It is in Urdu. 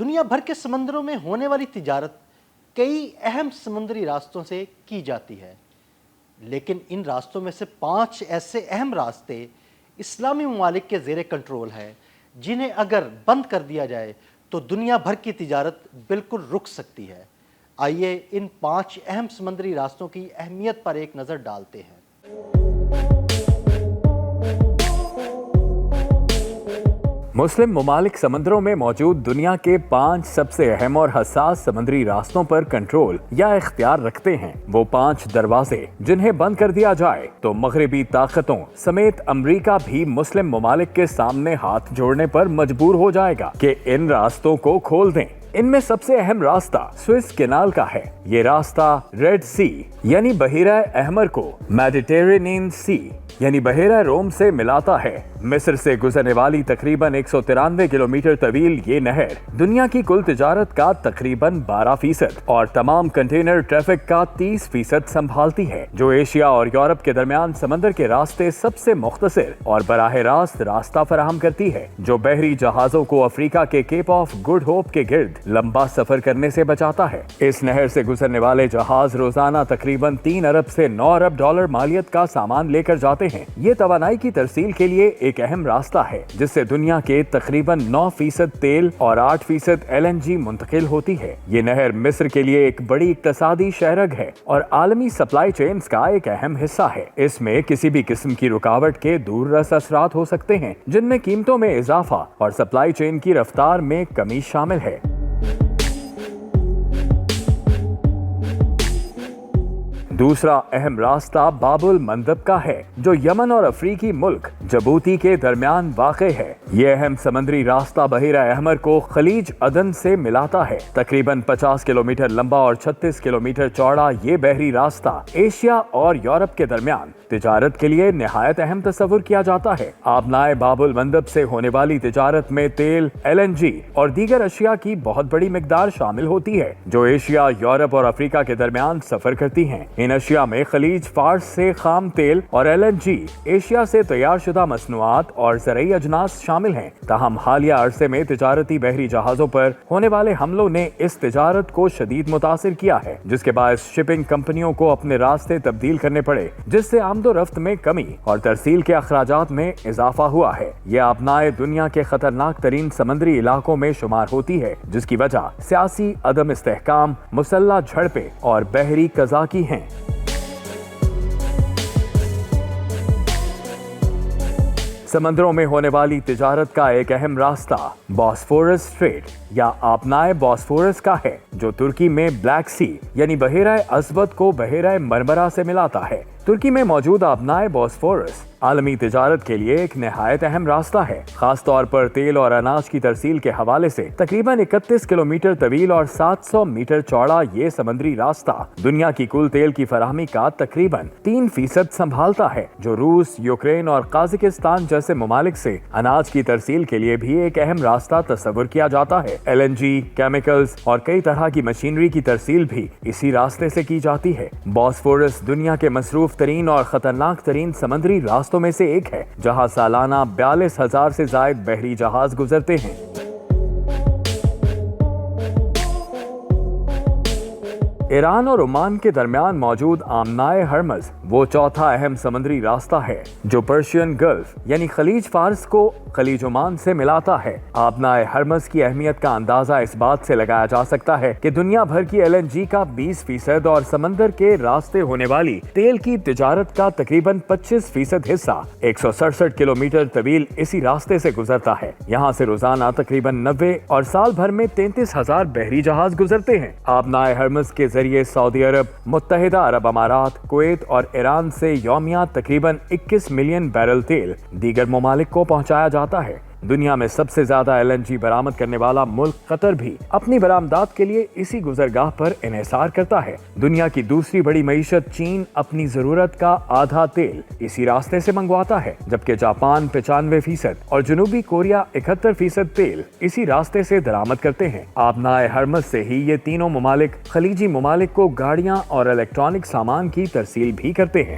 دنیا بھر کے سمندروں میں ہونے والی تجارت کئی اہم سمندری راستوں سے کی جاتی ہے، لیکن ان راستوں میں سے 5 ایسے اہم راستے اسلامی ممالک کے زیر کنٹرول ہیں جنہیں اگر بند کر دیا جائے تو دنیا بھر کی تجارت بالکل رک سکتی ہے۔ آئیے ان 5 اہم سمندری راستوں کی اہمیت پر ایک نظر ڈالتے ہیں۔ مسلم ممالک سمندروں میں موجود دنیا کے 5 سب سے اہم اور حساس سمندری راستوں پر کنٹرول یا اختیار رکھتے ہیں۔ وہ 5 دروازے جنہیں بند کر دیا جائے تو مغربی طاقتوں سمیت امریکہ بھی مسلم ممالک کے سامنے ہاتھ جوڑنے پر مجبور ہو جائے گا کہ ان راستوں کو کھول دیں۔ ان میں سب سے اہم راستہ سوئس کینال کا ہے۔ یہ راستہ ریڈ سی یعنی بحیرہ احمر کو میڈیٹرینین سی یعنی بحیرہ روم سے ملاتا ہے۔ مصر سے گزرنے والی تقریباً 193 کلومیٹر طویل یہ نہر دنیا کی کل تجارت کا تقریباً 12% اور تمام کنٹینر ٹریفک کا 30% سنبھالتی ہے، جو ایشیا اور یورپ کے درمیان سمندر کے راستے سب سے مختصر اور براہ راست راستہ فراہم کرتی ہے، جو بحری جہازوں کو افریقہ کے کیپ آف گڈ ہوپ کے گرد لمبا سفر کرنے سے بچاتا ہے۔ اس نہر سے گزرنے والے جہاز روزانہ تقریباً 3 ارب سے 9 ارب ڈالر مالیت کا سامان لے کر جاتے ہیں۔ یہ توانائی کی ترسیل کے لیے ایک اہم راستہ ہے جس سے دنیا کے تقریباً 9% تیل اور 8% LNG منتقل ہوتی ہے۔ یہ نہر مصر کے لیے ایک بڑی اقتصادی شہرگ ہے اور عالمی سپلائی چینز کا ایک اہم حصہ ہے۔ اس میں کسی بھی قسم کی رکاوٹ کے دور رس اثرات ہو سکتے ہیں، جن میں قیمتوں میں اضافہ اور سپلائی چین کی رفتار میں کمی شامل ہے۔ دوسرا اہم راستہ باب المندب کا ہے، جو یمن اور افریقی ملک جبوتی کے درمیان واقع ہے۔ یہ اہم سمندری راستہ بحیرہ احمر کو خلیج عدن سے ملاتا ہے۔ تقریباً 50 کلومیٹر لمبا اور 36 کلومیٹر چوڑا یہ بحری راستہ ایشیا اور یورپ کے درمیان تجارت کے لیے نہایت اہم تصور کیا جاتا ہے۔ آبنائے باب المندب سے ہونے والی تجارت میں تیل، LNG اور دیگر اشیاء کی بہت بڑی مقدار شامل ہوتی ہے، جو ایشیا، یورپ اور افریقہ کے درمیان سفر کرتی ہیں۔ ان اشیاء میں خلیج فارس سے خام تیل اور LNG، ایشیا سے تیار شدہ مصنوعات اور زرعی اجناس شامل ہیں۔ تاہم حالیہ عرصے میں تجارتی بحری جہازوں پر ہونے والے حملوں نے اس تجارت کو شدید متاثر کیا ہے، جس کے باعث شپنگ کمپنیوں کو اپنے راستے تبدیل کرنے پڑے، جس سے آمد و رفت میں کمی اور ترسیل کے اخراجات میں اضافہ ہوا ہے۔ یہ آبنائے دنیا کے خطرناک ترین سمندری علاقوں میں شمار ہوتی ہے، جس کی وجہ سیاسی عدم استحکام، مسلح جھڑپیں اور بحری قزاقی ہیں۔ سمندروں میں ہونے والی تجارت کا ایک اہم راستہ بوسفورس اسٹریٹ یا آبنائے بوسفورس کا ہے، جو ترکی میں بلیک سی یعنی بحیرہ اسود کو بحیرہ مرمرہ سے ملاتا ہے۔ ترکی میں موجود آبنائے بوسفورس عالمی تجارت کے لیے ایک نہایت اہم راستہ ہے، خاص طور پر تیل اور اناج کی ترسیل کے حوالے سے۔ تقریباً 31 کلومیٹر طویل اور 700 میٹر چوڑا یہ سمندری راستہ دنیا کی کل تیل کی فراہمی کا تقریباً 3% سنبھالتا ہے، جو روس، یوکرین اور قازقستان جیسے ممالک سے اناج کی ترسیل کے لیے بھی ایک اہم راستہ تصور کیا جاتا ہے۔ LNG، کیمیکلز اور کئی طرح کی مشینری کی ترسیل بھی اسی راستے سے کی جاتی ہے۔ بوسفورس دنیا کے مصروف ترین اور خطرناک ترین سمندری راستوں میں سے ایک ہے، جہاں سالانہ 42,000 سے زائد بحری جہاز گزرتے ہیں۔ ایران اور عمان کے درمیان موجود آمنائے ہرمز وہ چوتھا اہم سمندری راستہ ہے، جو پرشین گلف یعنی خلیج فارس کو خلیج عمان سے ملاتا ہے۔ آبنائے ہرمز کی اہمیت کا اندازہ اس بات سے لگایا جا سکتا ہے کہ دنیا بھر کی LNG کا 20% اور سمندر کے راستے ہونے والی تیل کی تجارت کا تقریباً 25% حصہ 167 کلومیٹر طویل اسی راستے سے گزرتا ہے۔ یہاں سے روزانہ تقریباً 90 اور سال بھر میں 33,000 بحری جہاز گزرتے ہیں۔ آبنائے ہرمز کے ذریعے سعودی عرب، متحدہ عرب امارات، کویت اور ایران سے یومیہ تقریباً 21 ملین بیرل تیل دیگر ممالک کو پہنچایا جاتا ہے۔ دنیا میں سب سے زیادہ LNG برآمد کرنے والا ملک قطر بھی اپنی برآمدات کے لیے اسی گزرگاہ پر انحصار کرتا ہے۔ دنیا کی دوسری بڑی معیشت چین اپنی ضرورت کا آدھا تیل اسی راستے سے منگواتا ہے، جبکہ جاپان 95% اور جنوبی کوریا 71% تیل اسی راستے سے درآمد کرتے ہیں۔ آبنائے ہرمز سے ہی یہ تینوں ممالک خلیجی ممالک کو گاڑیاں اور الیکٹرانک سامان کی ترسیل بھی کرتے ہیں۔